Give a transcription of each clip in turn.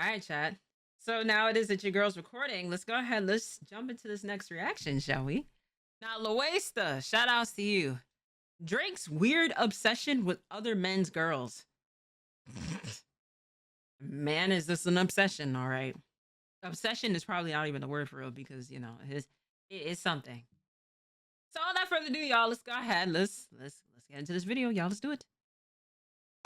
right, chat. So now it is that your girl's recording. Let's go ahead. Let's jump into this next reaction, shall we? Now, Loesta, shout outs to you. Drake's weird obsession with other men's girls. Man, is this an obsession? All right. Obsession is probably not even the word for real because it is something. So without further ado, y'all, let's go ahead. Let's get into this video, y'all. Let's do it.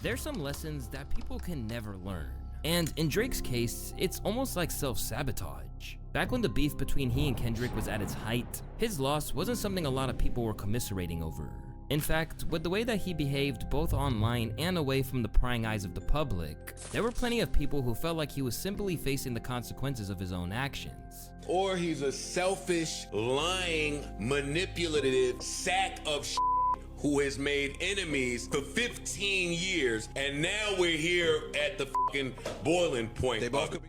There's some lessons that people can never learn. And in Drake's case, it's almost like self-sabotage. Back when the beef between he and Kendrick was at its height, his loss wasn't something a lot of people were commiserating over. In fact, with the way that he behaved both online and away from the prying eyes of the public, there were plenty of people who felt like he was simply facing the consequences of his own actions. Or he's a selfish, lying, manipulative sack of shit who has made enemies for 15 years, and now we're here at the fucking boiling point.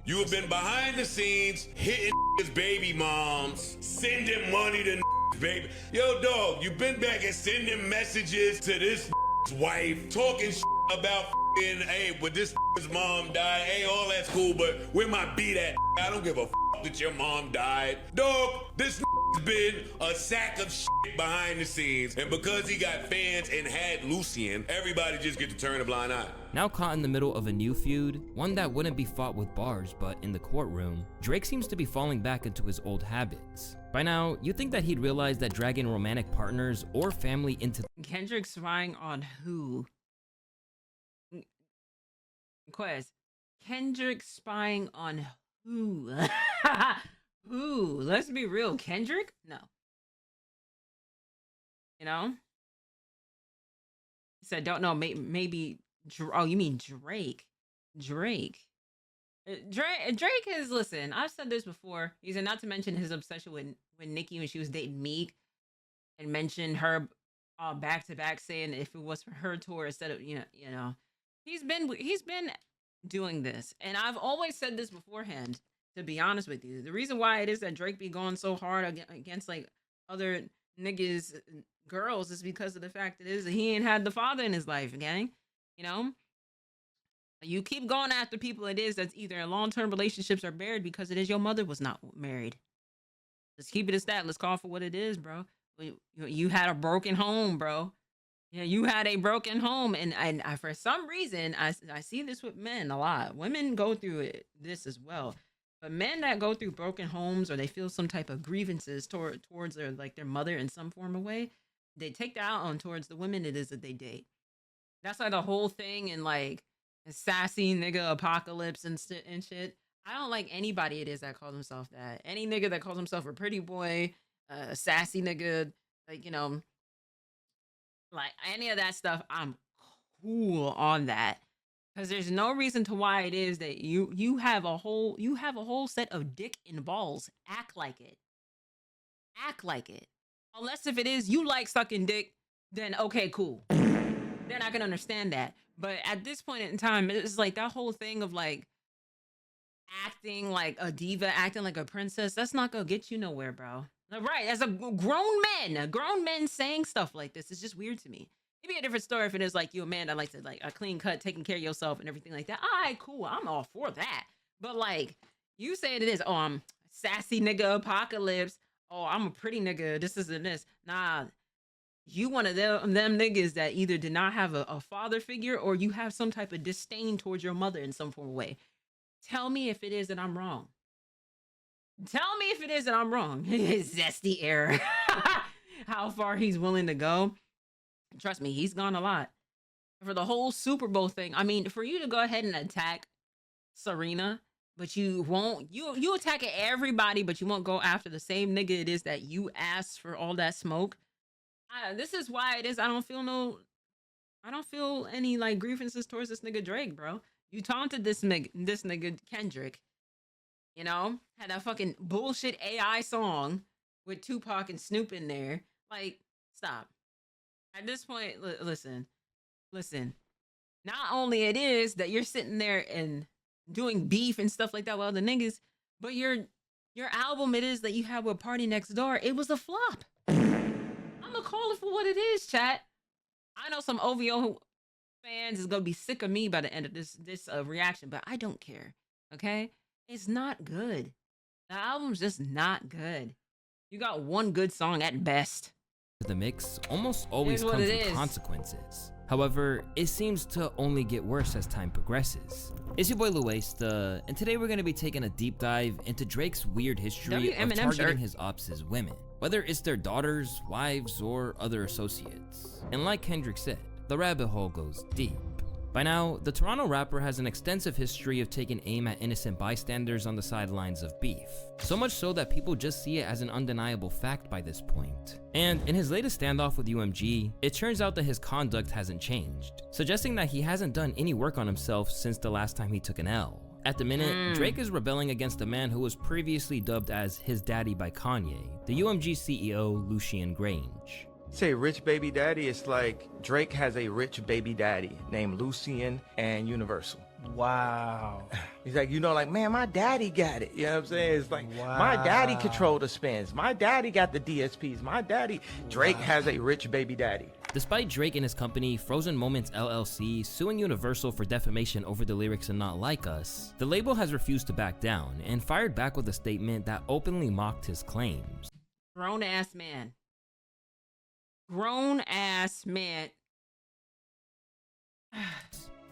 You have been behind the scenes, hitting his baby moms, sending money to baby. Yo, dog, you've been back and sending messages to this wife, talking about hey, but this mom died. Hey, all that's cool, but where my beat at? I don't give a that your mom died. Dog, this been a sack of shit behind the scenes, and because he got fans and had Lucian, everybody just get to turn a blind eye. Now caught in the middle of a new feud, one that wouldn't be fought with bars but in the courtroom, Drake seems to be falling back into his old habits. By now, you'd think that he'd realize that dragging romantic partners or family into Kendrick spying on who? Quest. Kendrick spying on who? Who? Let's be real. Kendrick? No. You know? He said, don't know. Maybe. Oh, you mean Drake? Drake is, listen, I've said this before. He said, not to mention his obsession with Nicki when she was dating Meek, and mentioned her back to back saying if it was for her tour instead of, you know, he's been doing this. And I've always said this beforehand, to be honest with you. The reason why it is that Drake be going so hard against like other niggas, girls, is because of the fact that he ain't had the father in his life, gang. You know? You keep going after people it is that's either in long-term relationships or married because it is your mother was not married. Let's keep it as that. Let's call for what it is, bro. You had a broken home, bro. Yeah, you had a broken home, and I for some reason I see this with men a lot. Women go through this as well, but men that go through broken homes or they feel some type of grievances towards their mother in some form of way, they take that out on towards the women it is that they date. That's like the whole thing in like a sassy nigga apocalypse and shit. I don't like anybody it is that calls himself that. Any nigga that calls himself a pretty boy, a sassy nigga, like, you know, like any of that stuff, I'm cool on that. Because there's no reason to why it is that you have a whole set of dick and balls. Act like it. Act like it. Unless if it is you like sucking dick, then okay, cool. Then I can understand that. But at this point in time, it's like that whole thing of like acting like a diva, acting like a princess, that's not gonna get you nowhere, bro. Right, as a grown men saying stuff like this is just weird to me. It'd be a different story if it is like you a man that likes to like a clean cut, taking care of yourself and everything like that. All right, cool, I'm all for that. But like you saying it is, oh, I'm sassy nigga apocalypse. Oh, I'm a pretty nigga. This isn't this. Nah, you one of them niggas that either did not have a father figure or you have some type of disdain towards your mother in some form of way. Tell me if it is that I'm wrong. Tell me if it is that I'm wrong. Zesty air. How far he's willing to go. Trust me, he's gone a lot. For the whole Super Bowl thing, I mean, for you to go ahead and attack Serena, but you won't, you attack everybody, but you won't go after the same nigga it is that you asked for all that smoke. This is why it is I don't feel any like grievances towards this nigga Drake, bro. You taunted this nigga Kendrick. You know, had that fucking bullshit AI song with Tupac and Snoop in there. Like, stop. At this point, listen. Not only it is that you're sitting there and doing beef and stuff like that with other niggas, but your album it is that you have with Party Next Door, it was a flop. I'm gonna call it for what it is, chat. I know some OVO fans is gonna be sick of me by the end of this reaction, but I don't care. Okay, it's not good. The album's just not good. You got one good song at best. The mix almost always Here's what comes it with is. consequences. However, it seems to only get worse as time progresses. It's your boy Luis, and today we're going to be taking a deep dive into Drake's weird history of Eminem targeting shirt. his ops as women, whether it's their daughters, wives, or other associates. And like Kendrick said, the rabbit hole goes deep. By now, the Toronto rapper has an extensive history of taking aim at innocent bystanders on the sidelines of beef. So much so that people just see it as an undeniable fact by this point. And in his latest standoff with UMG, it turns out that his conduct hasn't changed, suggesting that he hasn't done any work on himself since the last time he took an L. At the minute, Drake is rebelling against a man who was previously dubbed as his daddy by Kanye, the UMG CEO Lucien Grange. Say rich baby daddy, it's like Drake has a rich baby daddy named Lucien and Universal. Wow. He's like, like, man, my daddy got it. You know what I'm saying? It's like, my daddy controlled the spins. My daddy got the DSPs. My daddy. Drake has a rich baby daddy. Despite Drake and his company, Frozen Moments LLC, suing Universal for defamation over the lyrics in Not Like Us, the label has refused to back down and fired back with a statement that openly mocked his claims. Grown ass man. Grown ass man.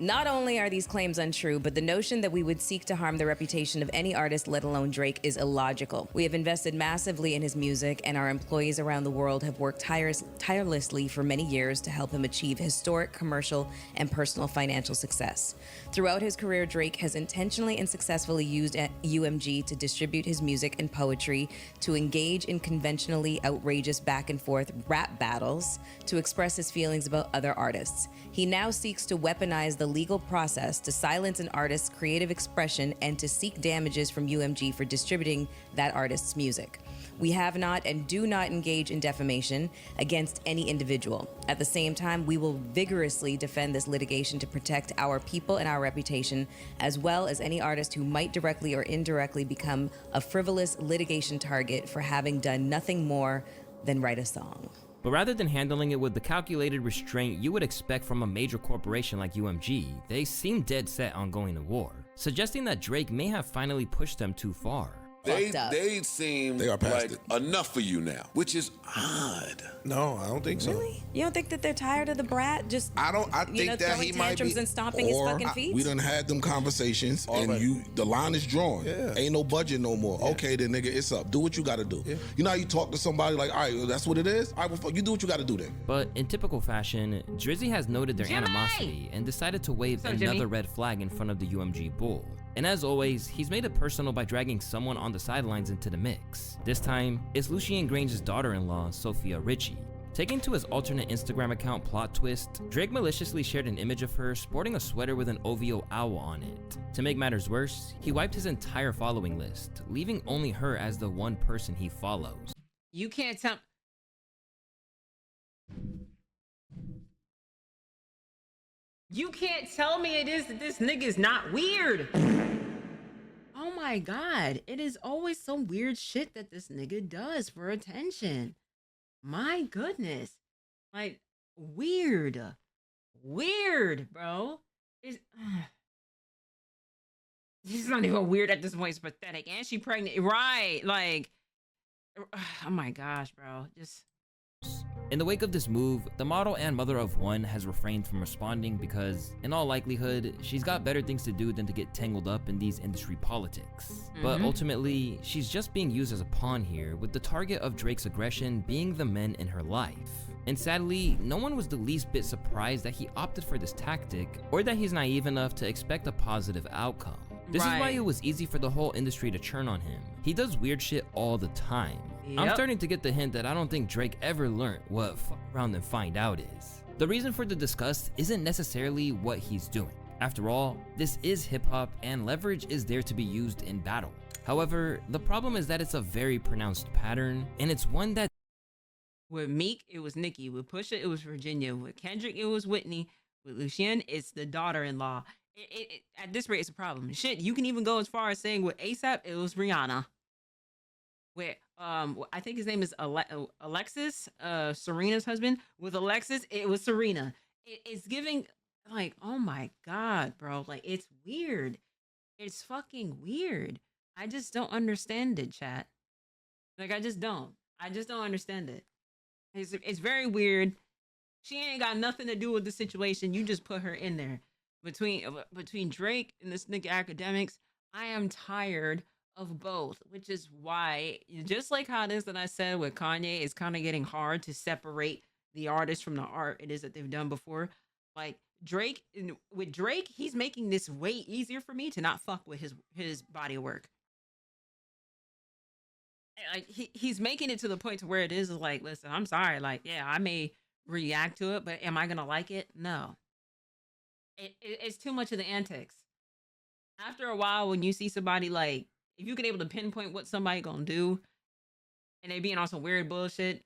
Not only are these claims untrue, but the notion that we would seek to harm the reputation of any artist, let alone Drake, is illogical. We have invested massively in his music, and our employees around the world have worked tirelessly for many years to help him achieve historic commercial and personal financial success. Throughout his career, Drake has intentionally and successfully used UMG to distribute his music and poetry, to engage in conventionally outrageous back and forth rap battles, to express his feelings about other artists. He now seeks to weaponize the legal process to silence an artist's creative expression and to seek damages from UMG for distributing that artist's music. We have not and do not engage in defamation against any individual. At the same time, we will vigorously defend this litigation to protect our people and our reputation, as well as any artist who might directly or indirectly become a frivolous litigation target for having done nothing more than write a song. But rather than handling it with the calculated restraint you would expect from a major corporation like UMG, they seem dead set on going to war, suggesting that Drake may have finally pushed them too far. They seem They are past like enough for you now, which is odd. No, I don't think so. Really? You don't think that they're tired of the brat just I think that throwing he might tantrums be, and stomping his fucking feet? We done had them conversations, and the line is drawn. Yeah. Ain't no budget no more. Yeah. Okay, then nigga, it's up. Do what you gotta do. Yeah. You know how you talk to somebody like, all right, well, that's what it is. All right, well, fuck, you do what you gotta do then. But in typical fashion, Drizzy has noted their Jimmy! animosity and decided to wave What's up, another Jimmy? red flag in front of the UMG bull. And as always, he's made it personal by dragging someone on the sidelines into the mix. This time, it's Lucien Grange's daughter-in-law, Sophia Richie. Taking to his alternate Instagram account Plot Twist, Drake maliciously shared an image of her sporting a sweater with an OVO owl on it. To make matters worse, he wiped his entire following list, leaving only her as the one person he follows. You can't tell. You can't tell me it is that this nigga's not weird. Oh my god. It is always some weird shit that this nigga does for attention. My goodness. Like, weird. Weird, bro. He's not even weird at this point. It's pathetic. And she pregnant. Right. Like, oh my gosh, bro. Just. In the wake of this move, the model and mother of one has refrained from responding because, in all likelihood, she's got better things to do than to get tangled up in these industry politics. But ultimately, she's just being used as a pawn here, with the target of Drake's aggression being the men in her life. And sadly, no one was the least bit surprised that he opted for this tactic, or that he's naive enough to expect a positive outcome. This is why it was easy for the whole industry to churn on him. He does weird shit all the time. I'm starting to get the hint that I don't think Drake ever learned what fuck around and find out is. The reason for the disgust isn't necessarily what he's doing. After all, this is hip hop and leverage is there to be used in battle. However, the problem is that it's a very pronounced pattern, and it's one that With Meek, it was Nicki. With Pusha, it was Virginia. With Kendrick, it was Whitney. With Lucien, it's the daughter-in-law. At this rate, it's a problem. Shit, you can even go as far as saying with ASAP, it was Rihanna. With I think his name is Alexis, Serena's husband. With Alexis, it was Serena. It's giving like, oh my god, bro, like it's weird. It's fucking weird. I just don't understand it, chat. Like, I just don't. I just don't understand it. It's very weird. She ain't got nothing to do with the situation. You just put her in there. Between Drake and this nigga Academics, I am tired of both, which is why, just like how it is that I said with Kanye, it's kind of getting hard to separate the artist from the art it is that they've done before. Like with Drake, he's making this way easier for me to not fuck with his body of work. Like he's making it to the point to where it is like, listen, I'm sorry, like, yeah, I may react to it, but am I gonna like it? No. It's too much of the antics. After a while, when you see somebody, like, if you can able to pinpoint what somebody gonna do, and they being on some weird bullshit,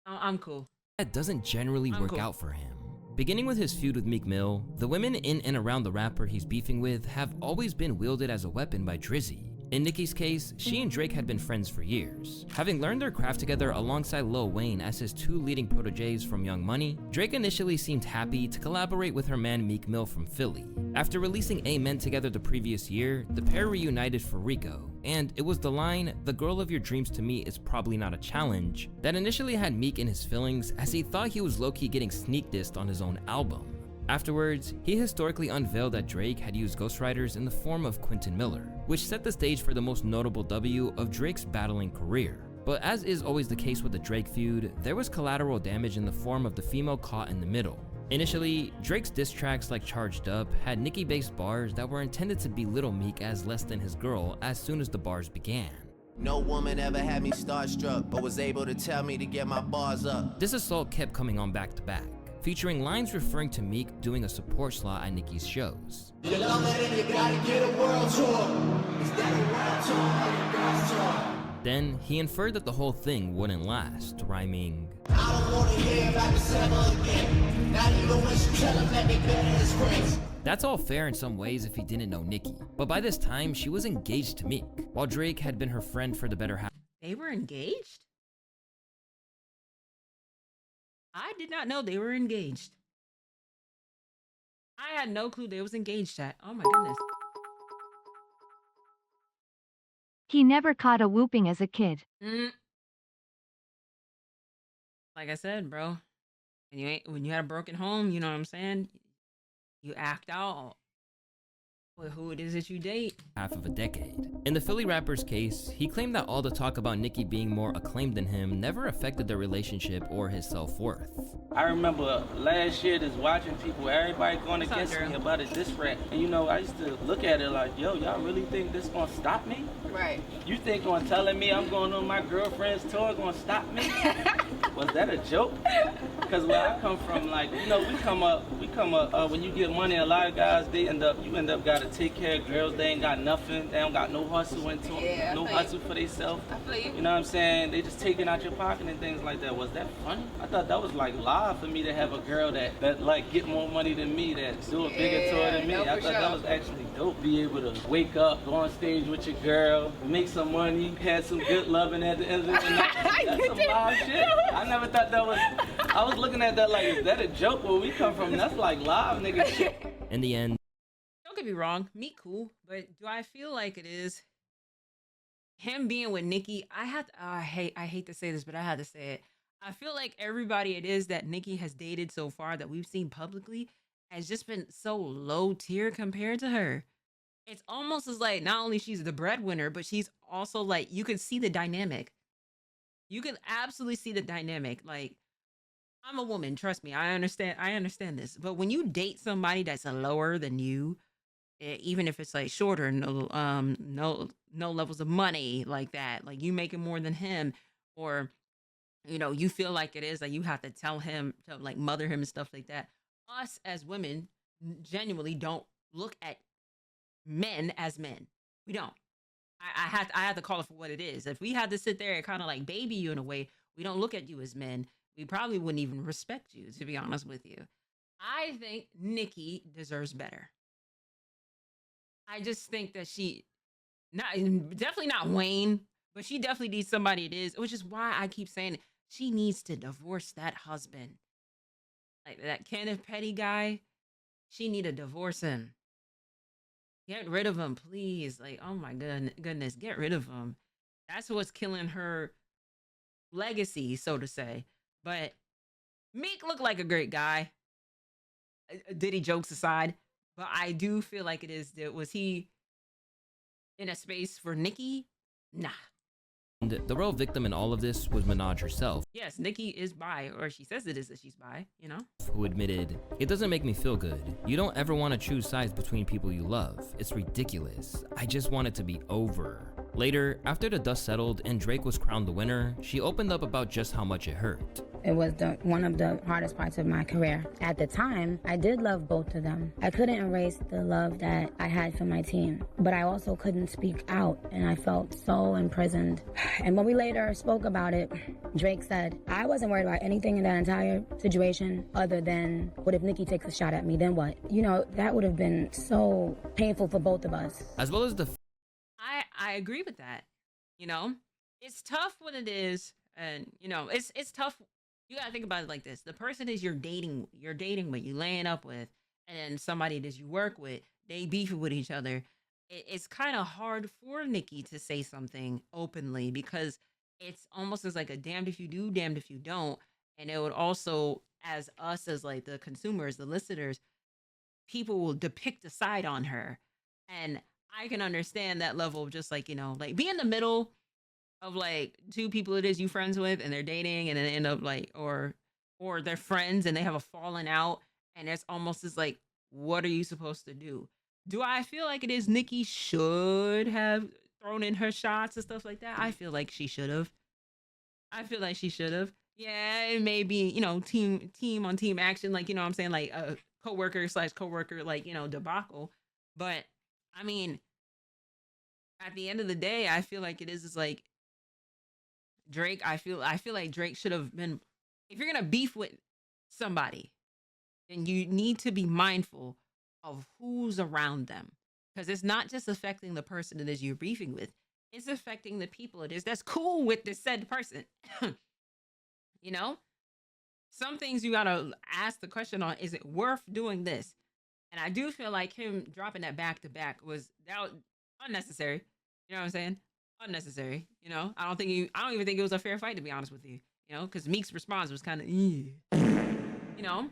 I'm cool. That doesn't generally work out for him. Beginning with his feud with Meek Mill, the women in and around the rapper he's beefing with have always been wielded as a weapon by Drizzy. In Nicki's case, she and Drake had been friends for years. Having learned their craft together alongside Lil Wayne as his two leading proteges from Young Money, Drake initially seemed happy to collaborate with her man Meek Mill from Philly. After releasing Amen together the previous year, the pair reunited for Rico, and it was the line, "The girl of your dreams to me is probably not a challenge," that initially had Meek in his feelings as he thought he was low-key getting sneak dissed on his own album. Afterwards, he historically unveiled that Drake had used ghostwriters in the form of Quentin Miller, which set the stage for the most notable W of Drake's battling career. But as is always the case with the Drake feud, there was collateral damage in the form of the female caught in the middle. Initially, Drake's diss tracks like Charged Up had Nicki-based bars that were intended to belittle Meek as less than his girl as soon as the bars began. No woman ever had me starstruck, but was able to tell me to get my bars up. This assault kept coming on back to back, featuring lines referring to Meek doing a support slot at Nicki's shows. You know that you gotta get a world tour. Is that a world tour or your girl's tour? Then, he inferred that the whole thing wouldn't last, rhyming, I don't wanna hear about this ever again. Not even when she tell him that they better as friends. That's all fair in some ways if he didn't know Nicki, but by this time, she was engaged to Meek, while Drake had been her friend for the better half. They were engaged? I did not know they were engaged. I had no clue they was engaged, chat. Oh my goodness. He never caught a whooping as a kid. Like I said, bro, when you had a broken home, you know what I'm saying? You act out with who it is that you date. Half of a decade. In the Philly rapper's case, he claimed that all the talk about Nicki being more acclaimed than him never affected their relationship or his self-worth. I remember last year just watching people, everybody going against me about a diss rap. And you know, I used to look at it like, yo, y'all really think this gonna stop me? Right. You think on telling me I'm going on my girlfriend's tour gonna stop me? Was that a joke? Because where I come from, like, you know, we come up, when you get money, a lot of guys, you end up gotta take care of girls, they ain't got nothing, they don't got no hustle into them, no hustle for themselves. You know what I'm saying? They just taking out your pocket and things like that. Was that funny? I thought that was like live for me to have a girl that like get more money than me, that do a bigger tour than me. I thought that was actually dope. Be able to wake up, go on stage with your girl, make some money, had some good loving at the end of the night. That's some live shit. I never thought that was, I was looking at that like, is that a joke? Where we come from, that's like live nigga shit. In the end, don't get me wrong, Meek cool, but do I feel like it is him being with Nicki? I hate to say this, but I had to say it. I feel like everybody it is that Nicki has dated so far that we've seen publicly has just been so low tier compared to her. It's almost as like not only she's the breadwinner, but she's also like, you could see the dynamic. You can absolutely see the dynamic. Like, I'm a woman, trust me, I understand this. But when you date somebody that's lower than you, even if it's like shorter, no levels of money like that, like you making more than him, or you know, you feel like it is like you have to tell him to like mother him and stuff like that. Us as women genuinely don't look at men as men. We don't. I had to call it for what it is. If we had to sit there and kind of like baby you in a way, we don't look at you as men. We probably wouldn't even respect you, to be honest with you. I think Nicki deserves better. I just think that definitely not Wayne, but she definitely needs somebody it is, which is why I keep saying it. She needs to divorce that husband. Like that Kenneth Petty guy, she need to divorce him. Get rid of him, please. Like, oh my goodness, get rid of him. That's what's killing her legacy, so to say. But Meek looked like a great guy. Diddy jokes aside, but I do feel like it is. Was he in a space for Nicki? Nah. And the real victim in all of this was Minaj herself. Yes, Nicki is bi, or she says it is that she's bi, you know? Who admitted, "It doesn't make me feel good. You don't ever want to choose sides between people you love. It's ridiculous. I just want it to be over." Later, after the dust settled and Drake was crowned the winner, she opened up about just how much it hurt. It was one of the hardest parts of my career. At the time, I did love both of them. I couldn't erase the love that I had for my team, but I also couldn't speak out, and I felt so imprisoned. And when we later spoke about it, Drake said, "I wasn't worried about anything in that entire situation other than, what if Nicki takes a shot at me, then what?" You know, that would have been so painful for both of us. As well as the I agree with that. You know, it's tough when it is, and you know, it's tough. You gotta think about it like this: the person is you're dating with, you laying up with, and then somebody that you work with, they beefing with each other. It's kind of hard for Nicki to say something openly because it's almost as like a damned if you do, damned if you don't. And it would also, as us as like the consumers, the listeners, people will depict a side on her, and I can understand that level of just like, you know, like be in the middle of like two people it is you friends with and they're dating and then they end up like, or they're friends and they have a falling out, and it's almost as like, what are you supposed to do? Do I feel like it is Nicki should have thrown in her shots and stuff like that? I feel like she should have. Yeah, it may be, you know, team on team action, like, you know what I'm saying, like a coworker, like, you know, debacle. But I mean, at the end of the day, I feel like it is like Drake. I feel like Drake should have been. If you're gonna beef with somebody, then you need to be mindful of who's around them, because it's not just affecting the person it is you're beefing with; it's affecting the people it is that's cool with this said person. You know, some things you gotta ask the question on: is it worth doing this? And I do feel like him dropping that back to back was unnecessary. You know what I'm saying? Unnecessary. You know, I don't even think it was a fair fight, to be honest with you. You know, because Meek's response was kind of, you know,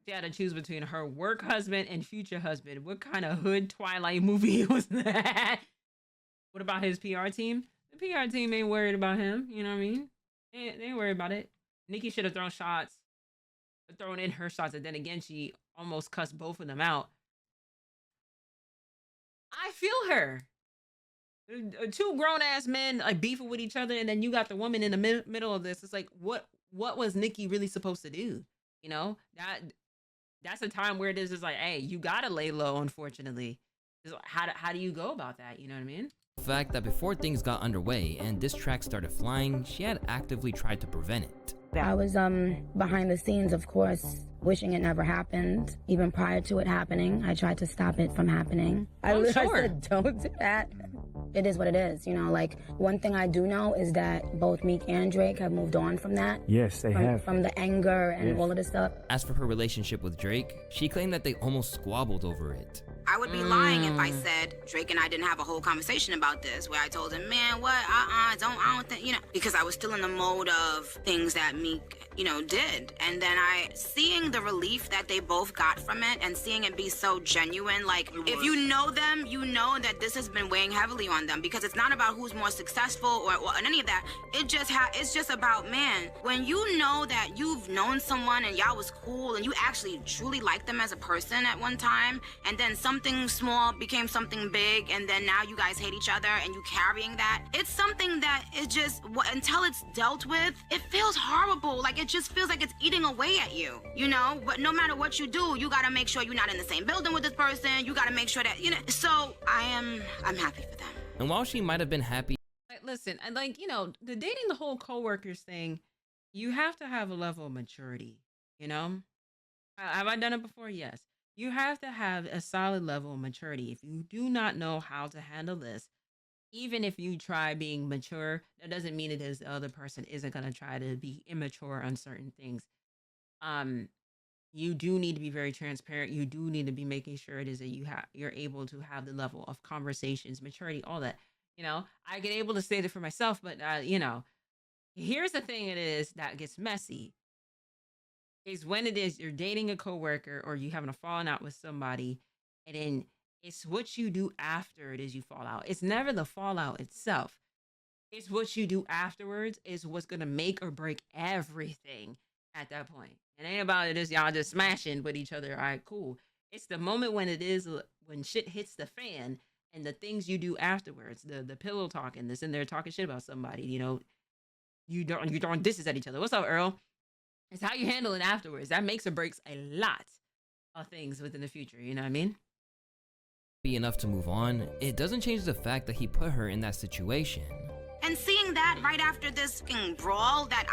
she had to choose between her work husband and future husband. What kind of hood Twilight movie was that? What about his PR team? The PR team ain't worried about him. You know what I mean? They ain't worried about it. Nicki should have thrown in her shots, and then again, she almost cussed both of them out. I feel her. Two grown ass men like beefing with each other, and then you got the woman in the middle of this. It's like, what was Nicki really supposed to do? You know, that's a time where it is just like, hey, you gotta lay low. Unfortunately, how do you go about that? You know what I mean? The fact that before things got underway and this track started flying, she had actively tried to prevent it. I was behind the scenes, of course, wishing it never happened. Even prior to it happening, I tried to stop it from happening. I said, don't do that. It is what it is, you know, like, one thing I do know is that both Meek and Drake have moved on from that. Yes, they have. From the anger and all of this stuff. As for her relationship with Drake, she claimed that they almost squabbled over it. I would be lying if I said Drake and I didn't have a whole conversation about this, where I told him, man, what, I don't think, you know, because I was still in the mode of things that Meek, you know, did. And then seeing the relief that they both got from it and seeing it be so genuine, like, if you know them, you know that this has been weighing heavily on them, because it's not about who's more successful or any of that. It's just about, man, when you know that you've known someone and y'all was cool and you actually truly liked them as a person at one time, and then something small became something big, and then now you guys hate each other and you carrying that, it's something that is just, until it's dealt with, it feels horrible. Like, it just feels like it's eating away at you, you know? But no matter what you do, you gotta make sure you're not in the same building with this person. You gotta make sure that, you know, so I'm happy for them. And while she might have been happy, like, listen, and like, you know, the dating the whole coworkers thing, you have to have a level of maturity, you know? Have I done it before? Yes. You have to have a solid level of maturity. If you do not know how to handle this, even if you try being mature, that doesn't mean it is the other person isn't going to try to be immature on certain things. you do need to be very transparent. You do need to be making sure it is that you're able to have the level of conversations, maturity, all that. I get able to say that for myself, but here's the thing: it is that gets messy is when it is you're dating a coworker or you having a falling out with somebody, and then it's what you do after it is you fall out. It's never the fallout itself. It's what you do afterwards is what's gonna make or break everything at that point. It ain't about it is y'all just smashing with each other. All right, cool. It's the moment when it is when shit hits the fan and the things you do afterwards, the pillow talking, this in there talking shit about somebody, you throwing disses at each other. What's up, Earl? It's how you handle it afterwards. That makes or breaks a lot of things within the future. You know what I mean? Be enough to move on, it doesn't change the fact that he put her in that situation. And seeing that right after this fucking brawl that,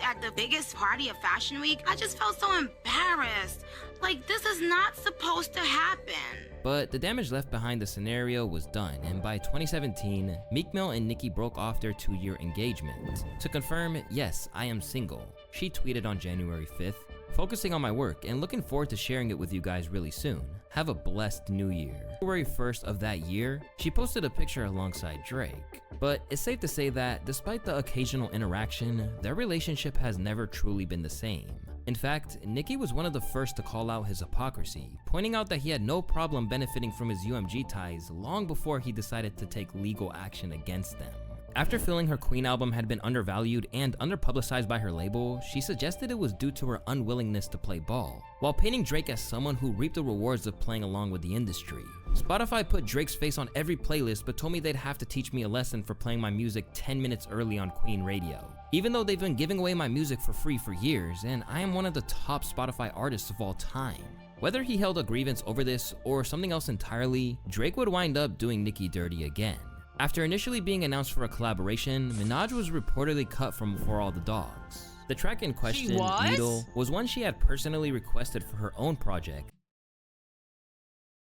at the biggest party of Fashion Week, I just felt so embarrassed. Like, this is not supposed to happen. But the damage left behind the scenario was done, and by 2017, Meek Mill and Nicki broke off their 2-year engagement. To confirm, yes, I am single. She tweeted on January 5th, focusing on my work and looking forward to sharing it with you guys really soon. Have a blessed new year. February 1st of that year, she posted a picture alongside Drake. But it's safe to say that despite the occasional interaction, their relationship has never truly been the same. In fact, Nicki was one of the first to call out his hypocrisy, pointing out that he had no problem benefiting from his UMG ties long before he decided to take legal action against them. After feeling her Queen album had been undervalued and underpublicized by her label, she suggested it was due to her unwillingness to play ball, while painting Drake as someone who reaped the rewards of playing along with the industry. Spotify put Drake's face on every playlist but told me they'd have to teach me a lesson for playing my music 10 minutes early on Queen Radio. Even though they've been giving away my music for free for years, and I am one of the top Spotify artists of all time. Whether he held a grievance over this or something else entirely, Drake would wind up doing Nicki dirty again. After initially being announced for a collaboration, Minaj was reportedly cut from For All the Dogs. The track in question, Needle, was one she had personally requested for her own project.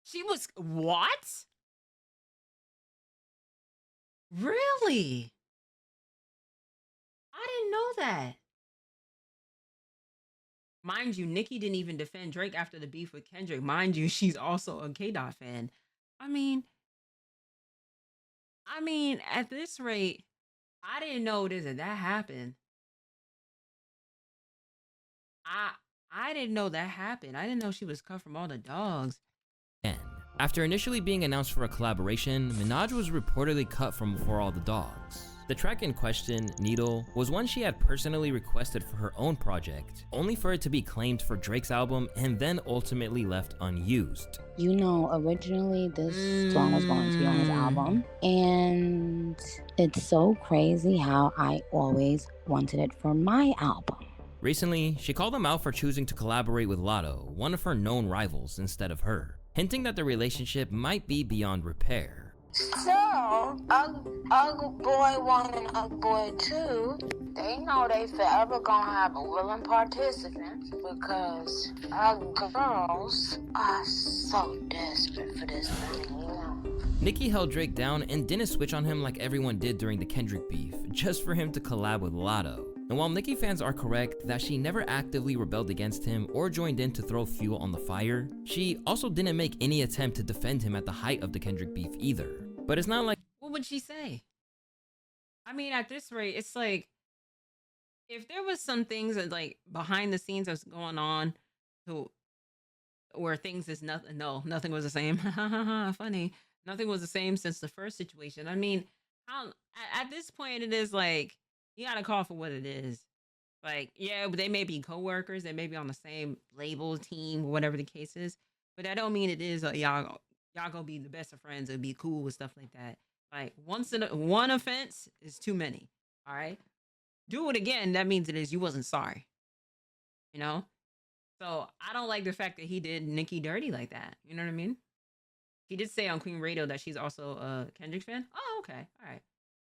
She was what? Really? I didn't know that. Mind you, Nicki didn't even defend Drake after the beef with Kendrick. Mind you, she's also a K-Dot fan. I mean, at this rate, I didn't know that happened. I didn't know that happened. I didn't know she was cut from All the Dogs. After initially being announced for a collaboration, Minaj was reportedly cut from For All the Dogs. The track in question, Needle, was one she had personally requested for her own project, only for it to be claimed for Drake's album and then ultimately left unused. Originally this song was going to be on his album, and it's so crazy how I always wanted it for my album. Recently, she called him out for choosing to collaborate with Lotto, one of her known rivals, instead of her, hinting that the relationship might be beyond repair. So, Ugly Boy 1 and Ugly Boy 2, they know they forever gonna have a willing participant because our girls are so desperate for this thing, Nicki held Drake down and didn't switch on him like everyone did during the Kendrick beef, just for him to collab with Lotto. And while Nicki fans are correct that she never actively rebelled against him or joined in to throw fuel on the fire, she also didn't make any attempt to defend him at the height of the Kendrick beef either. But it's not like— What would she say? I mean, at this rate, it's like, if there was some things that, like, behind the scenes that's going on, where things is nothing, nothing was the same. Funny. Nothing was the same since the first situation. I mean, at this point, it is like, you gotta call for what it is. Like, yeah, they may be coworkers, they may be on the same label, team, whatever the case is, but that don't mean it is y'all gonna be the best of friends and be cool with stuff like that. Like, one offense is too many. All right, do it again. That means you wasn't sorry. You know. So I don't like the fact that he did Nicki dirty like that. You know what I mean? He did say on Queen Radio that she's also a Kendrick fan. Oh, okay, all right.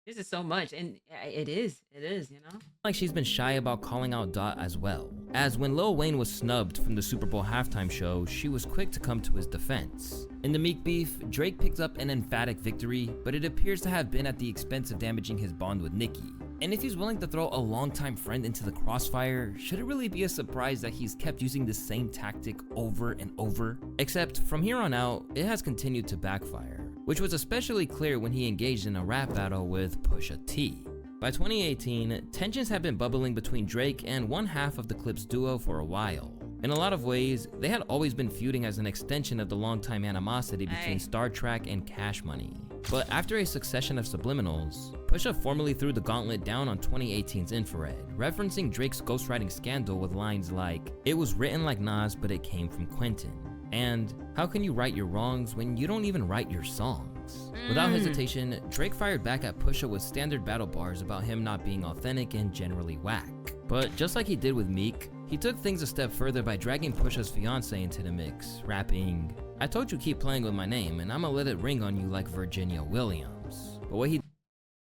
This is so much, and it is, you know? Like she's been shy about calling out Dot as well, as when Lil Wayne was snubbed from the Super Bowl halftime show, she was quick to come to his defense. In the Meek beef, Drake picked up an emphatic victory, but it appears to have been at the expense of damaging his bond with Nicki. And if he's willing to throw a longtime friend into the crossfire, should it really be a surprise that he's kept using the same tactic over and over? Except from here on out, it has continued to backfire, which was especially clear when he engaged in a rap battle with Pusha T. By 2018, tensions had been bubbling between Drake and one half of the Clips duo for a while. In a lot of ways, they had always been feuding as an extension of the longtime animosity between Star Trek and Cash Money. But after a succession of subliminals, Pusha formally threw the gauntlet down on 2018's Infrared, referencing Drake's ghostwriting scandal with lines like, "It was written like Nas, but it came from Quentin." And, "How can you right your wrongs when you don't even write your songs?" Without hesitation, Drake fired back at Pusha with standard battle bars about him not being authentic and generally whack. But just like he did with Meek, he took things a step further by dragging Pusha's fiancé into the mix, rapping, "I told you keep playing with my name and I'ma let it ring on you like Virginia Williams." But what he...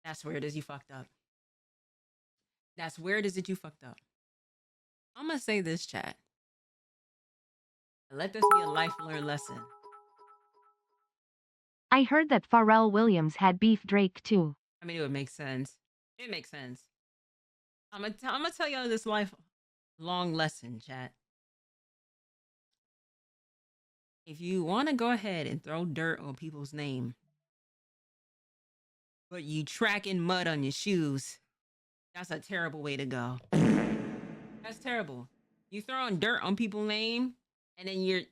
That's weird as you fucked up. That's weird as you fucked up. I'm gonna say this, chat. Let this be a life learned lesson. I heard that Pharrell Williams had beef Drake too. I mean, it would make sense. It makes sense. I'm gonna tell y'all this lifelong lesson, chat. If you want to go ahead and throw dirt on people's name, but you tracking mud on your shoes, that's a terrible way to go. That's terrible. You throwing dirt on people's name, and then you're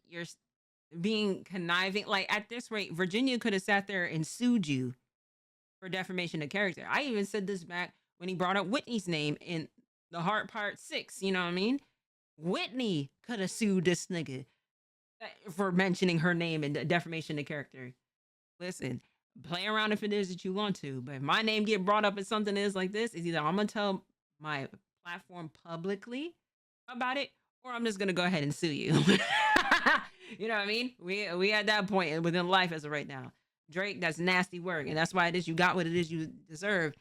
being conniving. Like, at this rate, Virginia could have sat there and sued you for defamation of character. I even said this back when he brought up Whitney's name in The Heart Part 6, you know what I mean? Whitney could have sued this nigga for mentioning her name in defamation of character. Listen, play around if it is that you want to, but if my name get brought up as something that is like this, is either I'm gonna tell my platform publicly about it, or I'm just gonna go ahead and sue you. You know what I mean? We at that point within life as of right now. Drake, that's nasty work, and that's why it is you got what it is you deserve.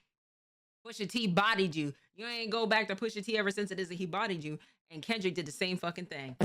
Pusha T bodied you. You ain't go back to Pusha T ever since it is that he bodied you. And Kendrick did the same fucking thing.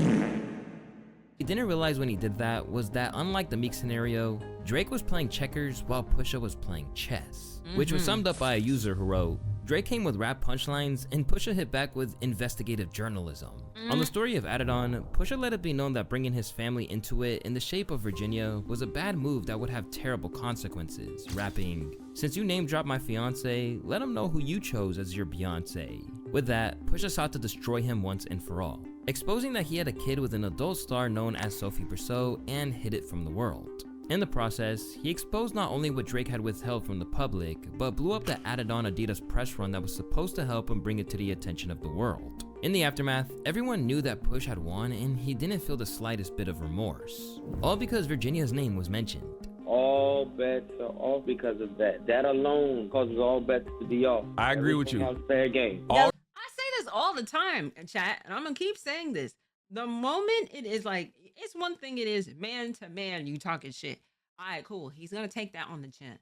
He didn't realize when he did that was that, unlike the Meek scenario, Drake was playing checkers while Pusha was playing chess, which was summed up by a user who wrote, "Drake came with rap punchlines and Pusha hit back with investigative journalism." On the story of Added On, Pusha let it be known that bringing his family into it in the shape of Virginia was a bad move that would have terrible consequences, rapping, "Since you name dropped my fiance, let him know who you chose as your Beyonce." With that, Pusha sought to destroy him once and for all, exposing that he had a kid with an adult star known as Sophie Brousseau and hid it from the world. In the process, he exposed not only what Drake had withheld from the public, but blew up the Added On Adidas press run that was supposed to help him bring it to the attention of the world. In the aftermath, everyone knew that Push had won and he didn't feel the slightest bit of remorse. All because Virginia's name was mentioned. All bets are off because of that. That alone causes all bets to be off. I agree with you. Fair game. I say this all the time, chat, and I'm gonna keep saying this. The moment it is like, it's one thing it is man to man, you talking shit. All right, cool. He's gonna take that on the chin.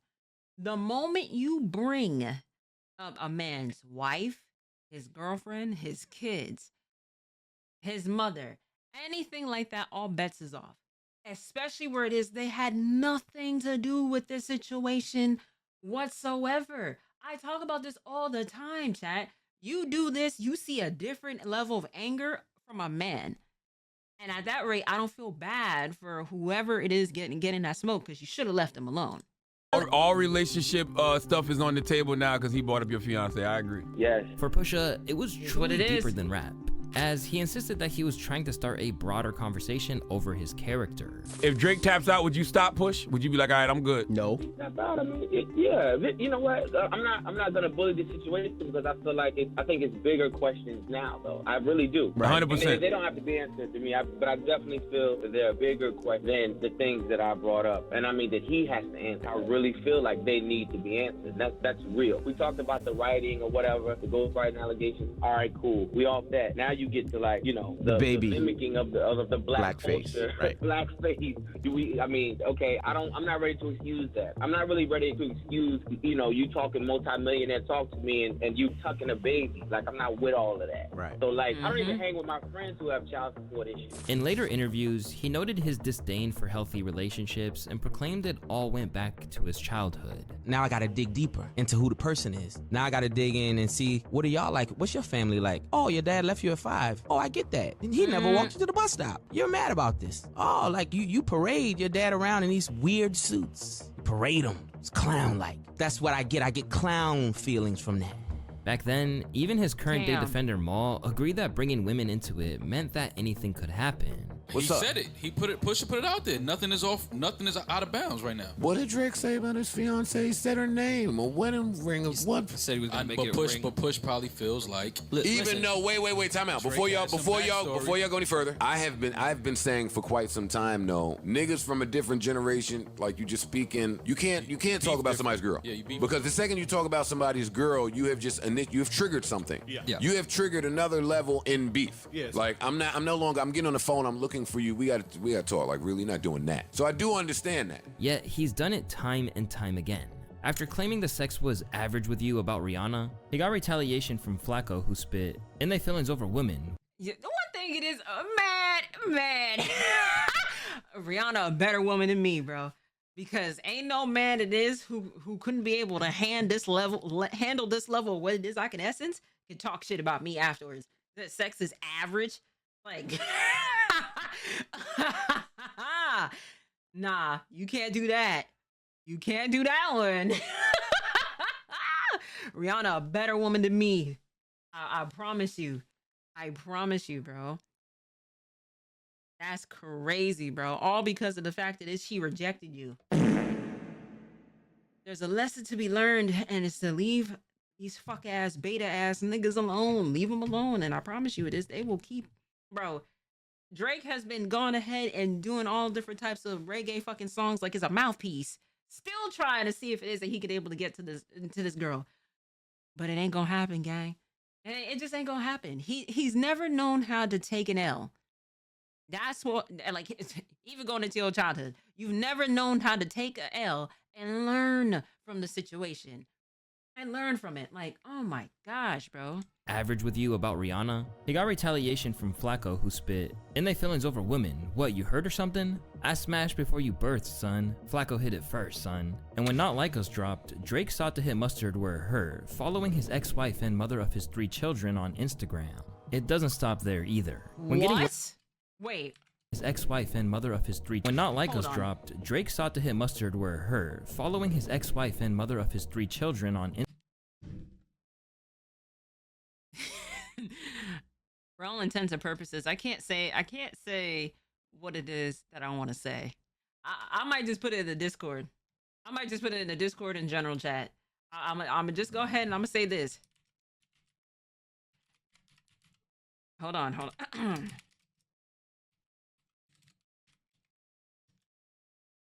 The moment you bring up a man's wife, his girlfriend, his kids, his mother, anything like that, all bets is off. Especially where it is they had nothing to do with this situation whatsoever. I talk about this all the time, chat. You do this, you see a different level of anger from a man. And at that rate, I don't feel bad for whoever it is getting that smoke, because you should have left him alone. All relationship stuff is on the table now because he brought up your fiance. I agree. Yes. For Pusha, it was truly deeper than rap, as he insisted that he was trying to start a broader conversation over his character. If Drake taps out, would you stop Push? Would you be like, all right, I'm good? No. Tap out, I mean, yeah. You know what? I'm not gonna bully the situation because I feel like I think it's bigger questions now, though. I really do. 100%. They don't have to be answered to me, but I definitely feel that they're a bigger question than the things that I brought up, and I mean that he has to answer. I really feel like they need to be answered. That's real. We talked about the writing or whatever, the ghostwriting allegations. All right, cool. We off that. Now you get to like, The baby. the mimicking of the black Blackface, culture, right. blackface. Okay, I'm not ready to excuse that. I'm not really ready to excuse, you talking multi-millionaire talk to me and you tucking a baby. Like, I'm not with all of that. Right. So like, I don't even hang with my friends who have child support issues. In later interviews, he noted his disdain for healthy relationships and proclaimed it all went back to his childhood. Now I gotta dig deeper into who the person is. Now I gotta dig in and see, what are y'all like? What's your family like? Oh, your dad left you at 5. Oh, I get that. He never walked you to the bus stop. You're mad about this. Oh, like you parade your dad around in these weird suits. You parade him. It's clown-like. That's what I get. I get clown feelings from that. Back then, even his current day defender Maul agreed that bringing women into it meant that anything could happen. He said it. Pusha put it out there. Nothing is out of bounds right now. What did Drake say about his fiance? He said her name, a wedding ring of what? Said he was gonna make it ring. But Push probably feels like wait, time out. Before y'all go any further, I've been saying for quite some time, no, niggas from a different generation, like you just speaking, you can't talk about somebody's girl. Yeah, because the second you talk about somebody's girl, you have triggered something. Yeah. You have triggered another level in beef. Yes. Like I'm getting on the phone, I'm looking for you. We gotta talk. Like, really, not doing that. So I do understand that. Yet he's done it time and time again. After claiming the sex was average with you about Rihanna, he got retaliation from Flacco, who spit, "And they feelings over women." Yeah, the one thing it is, man. Rihanna a better woman than me, bro. Because ain't no man it is who couldn't be able to handle this level of what it is I can essence can talk shit about me afterwards. That sex is average, like. Nah, you can't do that. You can't do that one. Rihanna a better woman than me. I promise you. I promise you, bro. That's crazy, bro. All because of the fact that she rejected you. There's a lesson to be learned, and it's to leave these fuck ass, beta ass niggas alone. Leave them alone, and I promise you, they will keep, bro. Drake has been going ahead and doing all different types of reggae fucking songs like it's a mouthpiece. Still trying to see if it is that he could able to get to this girl. But it ain't gonna happen, gang. It just ain't gonna happen. He's never known how to take an L. That's what, like, even going into your childhood, you've never known how to take an L and learn from the situation. And learn from it. Like, oh my gosh, bro. Average with you about Rihanna? He got retaliation from Flacco, who spit, "And they feelings over women. What, you hurt or something? I smashed before you birthed, son. Flacco hit it first, son." And when Not Like Us dropped, Drake sought to hit mustard where it hurt, following his ex-wife and mother of his 3 children on Instagram. It doesn't stop there either. Wait. His ex-wife and mother of his 3. When Not Like Us dropped, Drake sought to hit mustard where it hurt, following his ex-wife and mother of his 3 children on Instagram. For all intents and purposes, I can't say what it is that I want to say. I might just put it in the Discord. I might just put it in the Discord and general chat. I'm gonna just go ahead and I'm gonna say this. Hold on.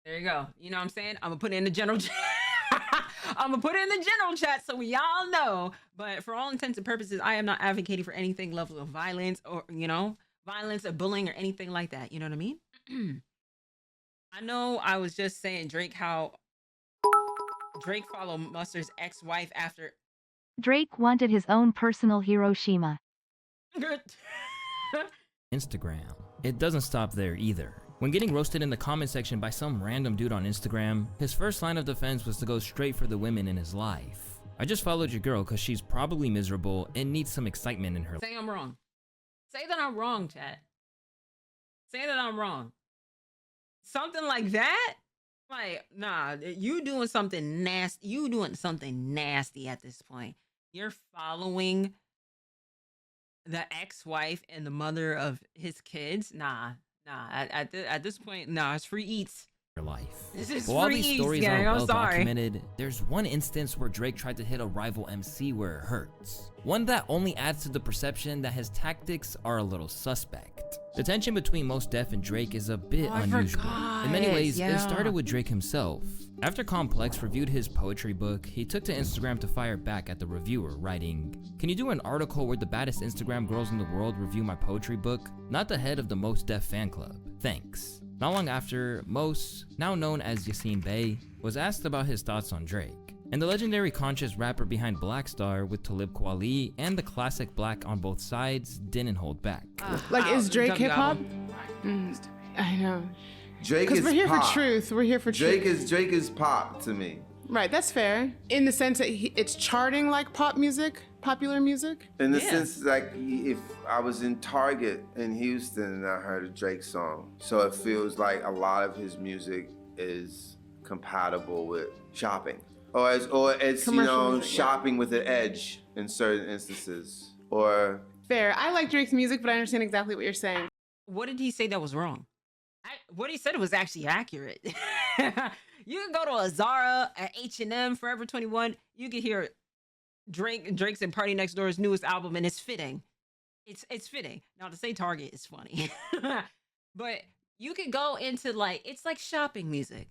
There you go. You know what I'm saying? I'm gonna put it in the general chat. I'm gonna put it in the general chat so y'all know. But for all intents and purposes, I am not advocating for anything level of violence or, violence or bullying or anything like that. You know what I mean? I know I was just saying how Drake followed Mustard's ex-wife after Drake wanted his own personal Hiroshima. Instagram. It doesn't stop there either. When getting roasted in the comment section by some random dude on Instagram, his first line of defense was to go straight for the women in his life. "I just followed your girl because she's probably miserable and needs some excitement in her life." Say I'm wrong. Say that I'm wrong, chat. Say that I'm wrong. Something like that? Like, nah, you doing something nasty. You doing something nasty at this point. You're following the ex-wife and the mother of his kids? Nah. At this point, nah, it's free eats. life. This is While all these freeze, stories gang, are I'm well sorry. documented, there's one instance where Drake tried to hit a rival MC where it hurts. One that only adds to the perception that his tactics are a little suspect. The tension between Mos Def and Drake is a bit unusual. In many ways, it started with Drake himself. After Complex reviewed his poetry book, he took to Instagram to fire back at the reviewer, writing, "Can you do an article where the baddest Instagram girls in the world review my poetry book? Not the head of the Mos Def fan club. Thanks." Not long after, Mos, now known as Yassine Bey, was asked about his thoughts on Drake. And the legendary conscious rapper behind Black Star with Talib Kweli and the classic Black on Both Sides didn't hold back. Like, is Drake hip hop? I know. Drake is Because we're here pop. for truth. We're here for truth. Drake is pop to me. Right, that's fair. In the sense that it's charting like pop music, popular music. In the sense, like, if I was in Target in Houston and I heard a Drake song, so it feels like a lot of his music is compatible with shopping. Or it's you know, music, shopping with an edge in certain instances. Or Fair. I like Drake's music, but I understand exactly what you're saying. What did he say that was wrong? What he said was actually accurate. You can go to a Zara, at H&M, Forever 21. You can hear Drake's and Party Next Door's newest album, and it's fitting. It's fitting. Now, to say Target is funny. But you could go into, like, it's like shopping music.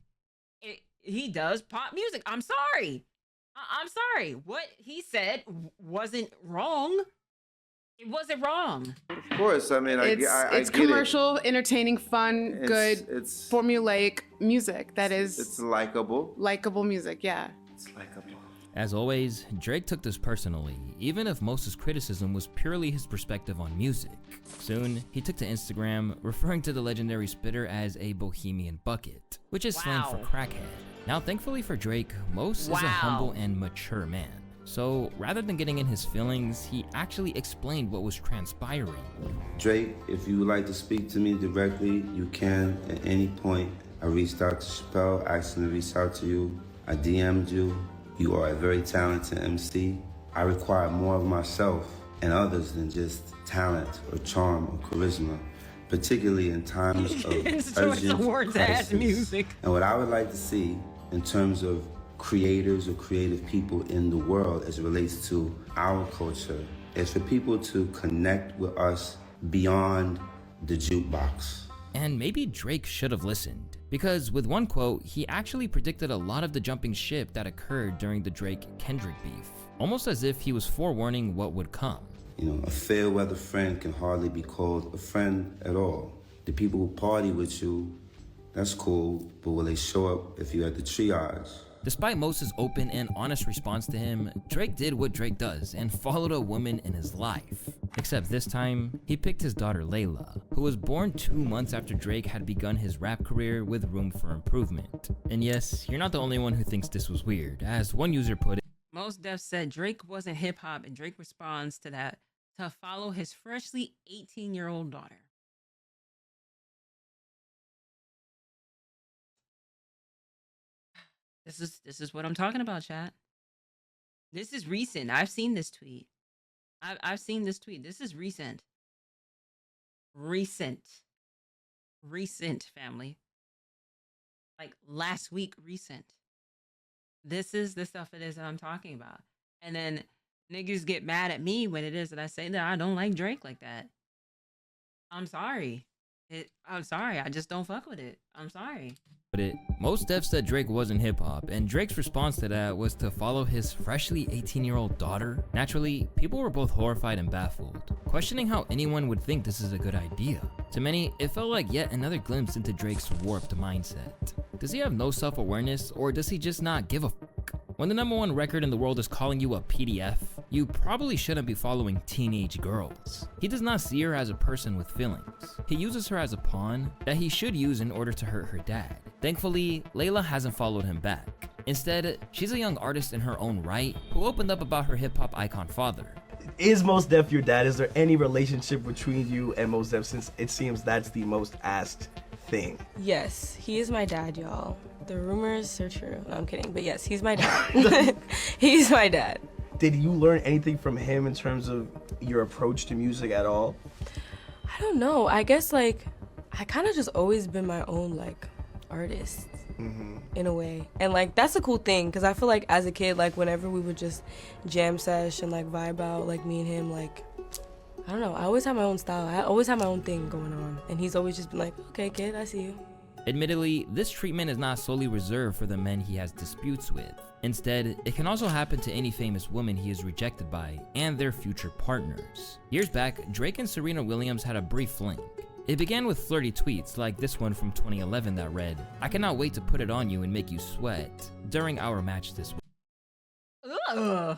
He does pop music. I'm sorry. I'm sorry. What he said wasn't wrong. It wasn't wrong. of course, I mean, I It's get commercial, entertaining, fun, It's- good, it's- formulaic music that is It's likable. likable music, yeah. It's likable. As always, Drake took this personally, even if Mos's criticism was purely his perspective on music. Soon, he took to Instagram, referring to the legendary spitter as a bohemian bucket, which is slang for crackhead. Now, thankfully for Drake, Mos is a humble and mature man. So, rather than getting in his feelings, he actually explained what was transpiring. Drake, if you would like to speak to me directly, you can at any point. I reached out to Chappelle, asking to reach out to you. I DM'd you. You are a very talented MC. I require more of myself and others than just talent or charm or charisma, particularly in times of urgent crisis. music. And what I would like to see in terms of creators or creative people in the world as it relates to our culture is for people to connect with us beyond the jukebox. And maybe Drake should have listened, because with one quote, he actually predicted a lot of the jumping ship that occurred during the Drake-Kendrick beef, almost as if he was forewarning what would come. You know, a fair weather friend can hardly be called a friend at all. The people who party with you, that's cool, but will they show up if you're at the triage? Despite Mos's open and honest response to him, Drake did what Drake does and followed a woman in his life. Except this time, he picked his daughter Layla, who was born 2 months after Drake had begun his rap career with room for improvement. And yes, you're not the only one who thinks this was weird, as one user put it. Mos Def said Drake wasn't hip hop, and Drake responds to that to follow his freshly 18-year-old daughter. This is what I'm talking about, chat. This is recent. I've seen this tweet. I've seen this tweet. This is recent. Recent, family. Like last week, recent. This is the stuff it is that I'm talking about. And then niggas get mad at me when it is that I say that I don't like Drake like that. I'm sorry. I'm sorry. I just don't fuck with it. I'm sorry. Mos Def said Drake wasn't hip hop, and Drake's response to that was to follow his freshly 18-year-old daughter. Naturally, people were both horrified and baffled, questioning how anyone would think this is a good idea. To many, it felt like yet another glimpse into Drake's warped mindset. Does he have no self-awareness, or does he just not give a fuck? When the #1 record in the world is calling you a PDF, you probably shouldn't be following teenage girls. He does not see her as a person with feelings. He uses her as a pawn that he should use in order to hurt her dad. Thankfully, Layla hasn't followed him back. Instead, she's a young artist in her own right who opened up about her hip-hop icon father. Is Mos Def your dad? Is there any relationship between you and Mos Def, since it seems that's the most asked thing? Yes, he is my dad, y'all. The rumors are true. No, I'm kidding. But yes, he's my dad. He's my dad. Did you learn anything from him in terms of your approach to music at all? I don't know. I guess, like, I kind of just always been my own, like, artists in a way. And like that's a cool thing because I feel like as a kid, like whenever we would just jam sesh and like vibe out, like me and him, like I don't know, I always have my own style. I always have my own thing going on. And he's always just been like, okay, kid, I see you. Admittedly, this treatment is not solely reserved for the men he has disputes with. Instead, it can also happen to any famous woman he is rejected by and their future partners. Years back, Drake and Serena Williams had a brief fling. It began with flirty tweets like this one from 2011 that read, "I cannot wait to put it on you and make you sweat" during our match this week. Ugh.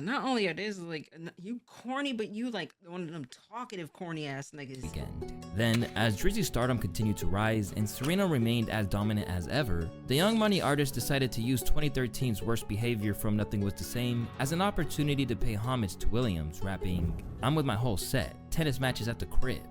Not only are this like you corny, but you like one of them talkative corny ass niggas. Then, as Drizzy's stardom continued to rise and Serena remained as dominant as ever, the Young Money artist decided to use 2013's Worst Behavior from Nothing Was the Same as an opportunity to pay homage to Williams, rapping, "I'm with my whole set, tennis matches at the crib.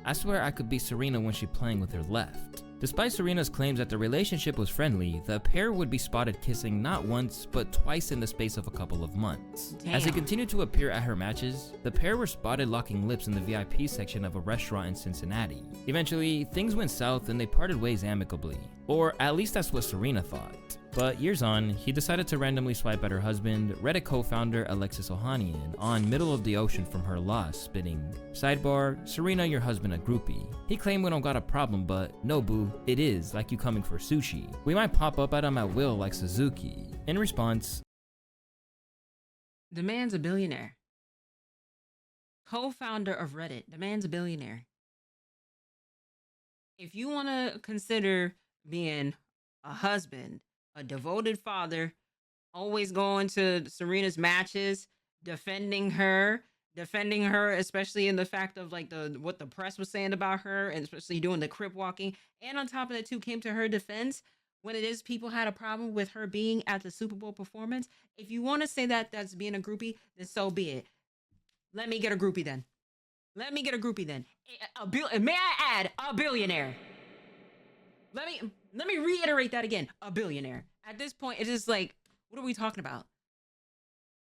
I swear I could beat Serena when she playing with her left." Despite Serena's claims that the relationship was friendly, the pair would be spotted kissing not once, but twice in the space of a couple of months. Damn. As they continued to appear at her matches, the pair were spotted locking lips in the VIP section of a restaurant in Cincinnati. Eventually, things went south and they parted ways amicably. Or at least that's what Serena thought. But years on, he decided to randomly swipe at her husband, Reddit co-founder Alexis Ohanian, on Middle of the Ocean from her loss, spitting, "Sidebar, Serena, your husband a groupie. He claimed we don't got a problem, but no boo, it is like you coming for sushi. We might pop up at him at will like Suzuki." In response, The man's a billionaire. Co-founder of Reddit. The man's a billionaire. If you want to consider being a husband, a devoted father, always going to Serena's matches, defending her, especially in the fact of like what the press was saying about her, and especially doing the crip walking, and on top of that too, came to her defense when it is people had a problem with her being at the Super Bowl performance. If you want to say that that's being a groupie, then so be it. Let me get a groupie then. May I add, a billionaire. Let me reiterate that again. A billionaire. At this point, it's just like, what are we talking about?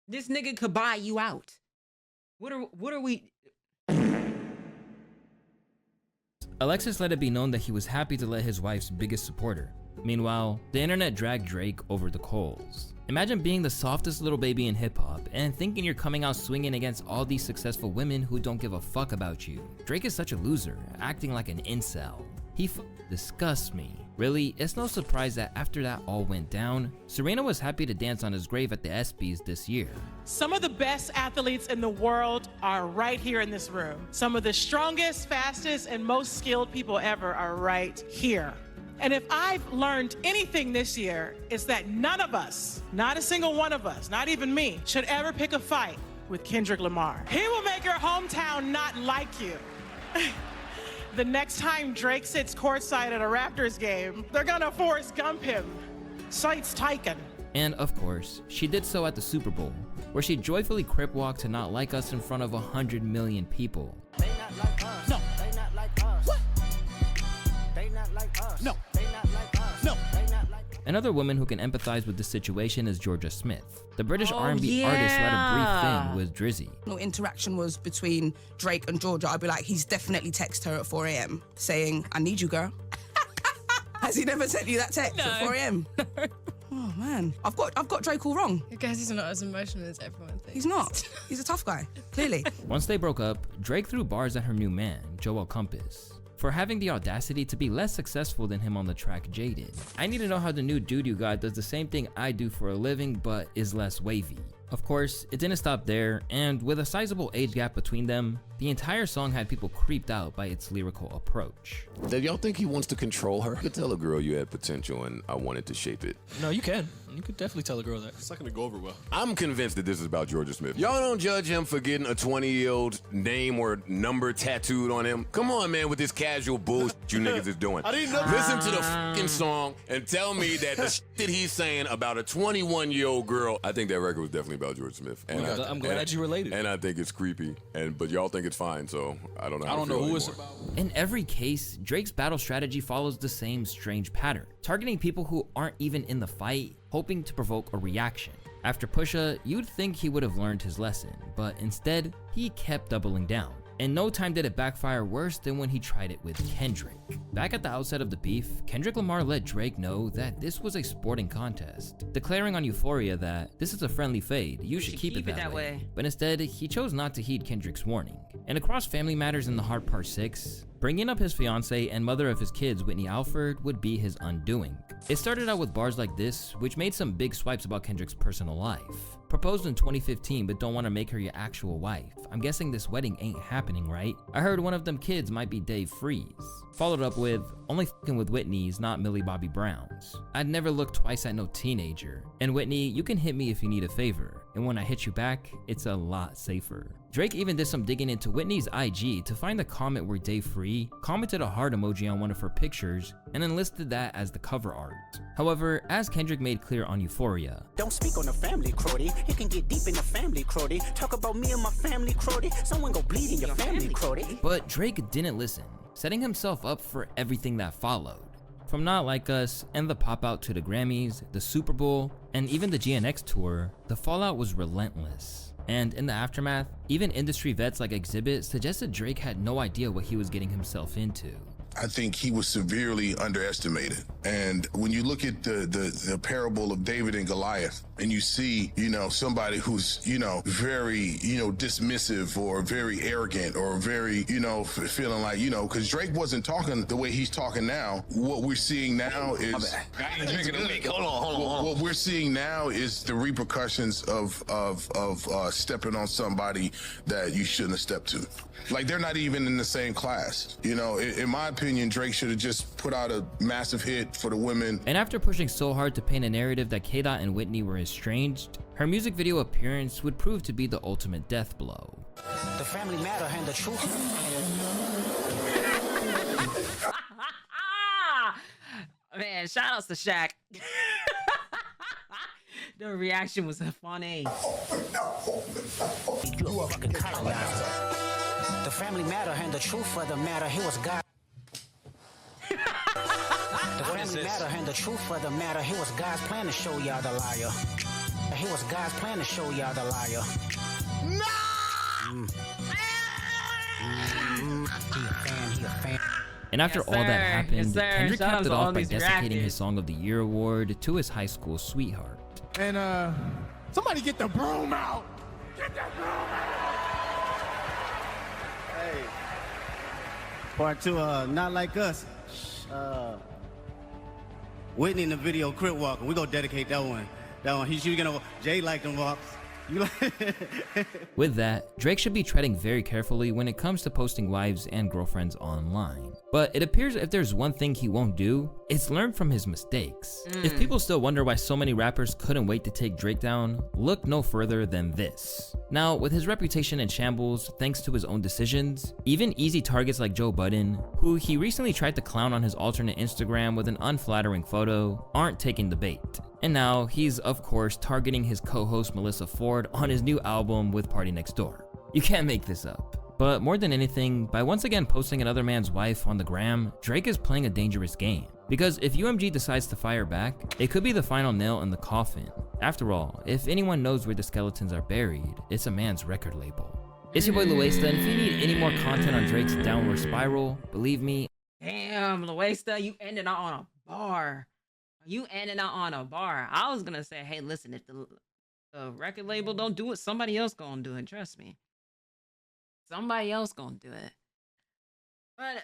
This nigga could buy you out. What are we? Alexis let it be known that he was happy to let his wife's biggest supporter. Meanwhile, the internet dragged Drake over the coals. Imagine being the softest little baby in hip-hop and thinking you're coming out swinging against all these successful women who don't give a fuck about you. Drake is such a loser, acting like an incel. He disgusts me. Really, it's no surprise that after that all went down, Serena was happy to dance on his grave at the ESPYs this year. Some of the best athletes in the world are right here in this room. Some of the strongest, fastest, and most skilled people ever are right here. And if I've learned anything this year, it's that none of us, not a single one of us, not even me, should ever pick a fight with Kendrick Lamar. He will make your hometown not like you. The next time Drake sits courtside at a Raptors game, they're gonna Forrest Gump him. Sight's taken. And of course, she did so at the Super Bowl, where she joyfully crip walked to Not Like Us in front of 100 million people. They not like us. No. They not like us. What? They not like us. No. They not like us. No. They not like us. Another woman who can empathize with this situation is Georgia Smith, the British R&B artist who had a brief thing with Drizzy. No interaction was between Drake and Georgia. I'd be like, he's definitely texted her at 4 a.m. saying, "I need you, girl." Has he never sent you that text at 4 a.m.? Oh man, I've got Drake all wrong. I guess he's not as emotional as everyone thinks. He's not. He's a tough guy, clearly. Once they broke up, Drake threw bars at her new man, Joel Compass, for having the audacity to be less successful than him on the track Jaded. "I need to know how the new dude you got does the same thing I do for a living, but is less wavy." Of course, it didn't stop there, and with a sizable age gap between them, the entire song had people creeped out by its lyrical approach. Did y'all think he wants to control her? You could tell a girl you had potential and I wanted to shape it. No, you can. You could definitely tell a girl that. It's not gonna go over well. I'm convinced that this is about Georgia Smith. Y'all don't judge him for getting a 20-year-old name or number tattooed on him. Come on, man, with this casual bullshit you niggas is doing. I didn't know. Listen to the fucking song and tell me that the shit that he's saying about a 21-year-old girl. I think that record was definitely about Georgia Smith. And I'm glad you related. And I think it's creepy. But y'all think it's fine, so I don't know. I don't know who it's about. In every case, Drake's battle strategy follows the same strange pattern, targeting people who aren't even in the fight, hoping to provoke a reaction. After Pusha, you'd think he would have learned his lesson, but instead, he kept doubling down. And no time did it backfire worse than when he tried it with Kendrick. Back at the outset of the beef, Kendrick Lamar let Drake know that this was a sporting contest, declaring on Euphoria that this is a friendly fade, you should keep it that way. But instead, he chose not to heed Kendrick's warning. And across family matters in the Heart Part 6, bringing up his fiancée and mother of his kids, Whitney Alford, would be his undoing. It started out with bars like this, which made some big swipes about Kendrick's personal life. Proposed in 2015 but don't want to make her your actual wife. I'm guessing this wedding ain't happening, right? I heard one of them kids might be Dave Freeze. Followed up with, only f***ing with Whitney's, not Millie Bobby Brown's. I'd never look twice at no teenager. And Whitney, you can hit me if you need a favor. And when I hit you back, it's a lot safer. Drake even did some digging into Whitney's IG to find the comment where Dave Free commented a heart emoji on one of her pictures and then listed that as the cover art. However, as Kendrick made clear on Euphoria, don't speak on the family, Crody. You can get deep in the family, Crody. Talk about me and my family, Crody. Someone go bleed in your family, Crody. But Drake didn't listen, setting himself up for everything that followed. From Not Like Us and the pop out to the Grammys, the Super Bowl, and even the GNX tour, the fallout was relentless. And in the aftermath, even industry vets like Exhibit suggested Drake had no idea what he was getting himself into. I think he was severely underestimated. And when you look at the parable of David and Goliath, and you see, somebody who's, very, dismissive or very arrogant or very, feeling like, because Drake wasn't talking the way he's talking now. What we're seeing now is what we're seeing now is the repercussions of stepping on somebody that you shouldn't have stepped to. Like, they're not even in the same class. In my opinion, Drake should have just put out a massive hit for the women. And after pushing so hard to paint a narrative that K-Dot and Whitney were estranged, her music video appearance would prove to be the ultimate death blow. The family matter and the truth. Man, shout outs to Shaq. The reaction was funny. You a fucking colonizer. The family matter and the truth of the matter. He was God. The family matter and the truth of the matter. He was God's plan to show y'all the liar. He was God's plan to show y'all the liar. No! He a fan. And after all that happened, Kendrick Shout capped it off by these desiccating rappers. his Song of the Year award to his high school sweetheart. And somebody get the broom out. Get that broom out. Hey. Part 2, Not Like Us. Whitney in the video, Crip Walking. We gonna dedicate that one. She's gonna. Jay like them walks. With that, Drake should be treading very carefully when it comes to posting wives and girlfriends online. But it appears if there's one thing he won't do, it's learn from his mistakes. If people still wonder why so many rappers couldn't wait to take Drake down, look no further than this. Now, with his reputation in shambles thanks to his own decisions, even easy targets like Joe Budden, who he recently tried to clown on his alternate Instagram with an unflattering photo, aren't taking the bait. And now, he's of course targeting his co-host Melissa Ford on his new album with Party Next Door. You can't make this up. But more than anything, by once again posting another man's wife on the gram, Drake is playing a dangerous game. Because if UMG decides to fire back, it could be the final nail in the coffin. After all, if anyone knows where the skeletons are buried, it's a man's record label. It's your boy Luesta, and if you need any more content on Drake's downward spiral, believe me. Damn, Luesta, you ended on a bar. You ended on a bar. I was gonna say, hey, listen, if the record label don't do it, somebody else gonna do it. Trust me. Somebody else gonna do it. But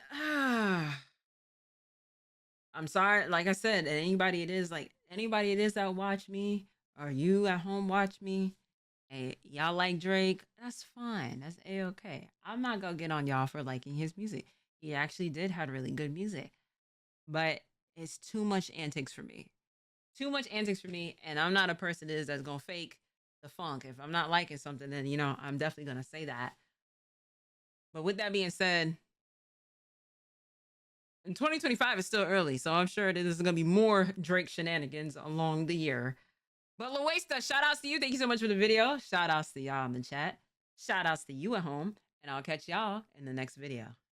I'm sorry, like I said, anybody it is that watch me, or you at home watch me, and y'all like Drake, that's fine. That's A-okay. I'm not gonna get on y'all for liking his music. He actually did have really good music. But it's too much antics for me. Too much antics for me, and I'm not a person that's gonna fake the funk. If I'm not liking something, then I'm definitely gonna say that. But with that being said, in 2025 is still early, so I'm sure that there's gonna be more Drake shenanigans along the year. But Luesta, shout outs to you. Thank you so much for the video. Shout outs to y'all in the chat. Shout outs to you at home, and I'll catch y'all in the next video.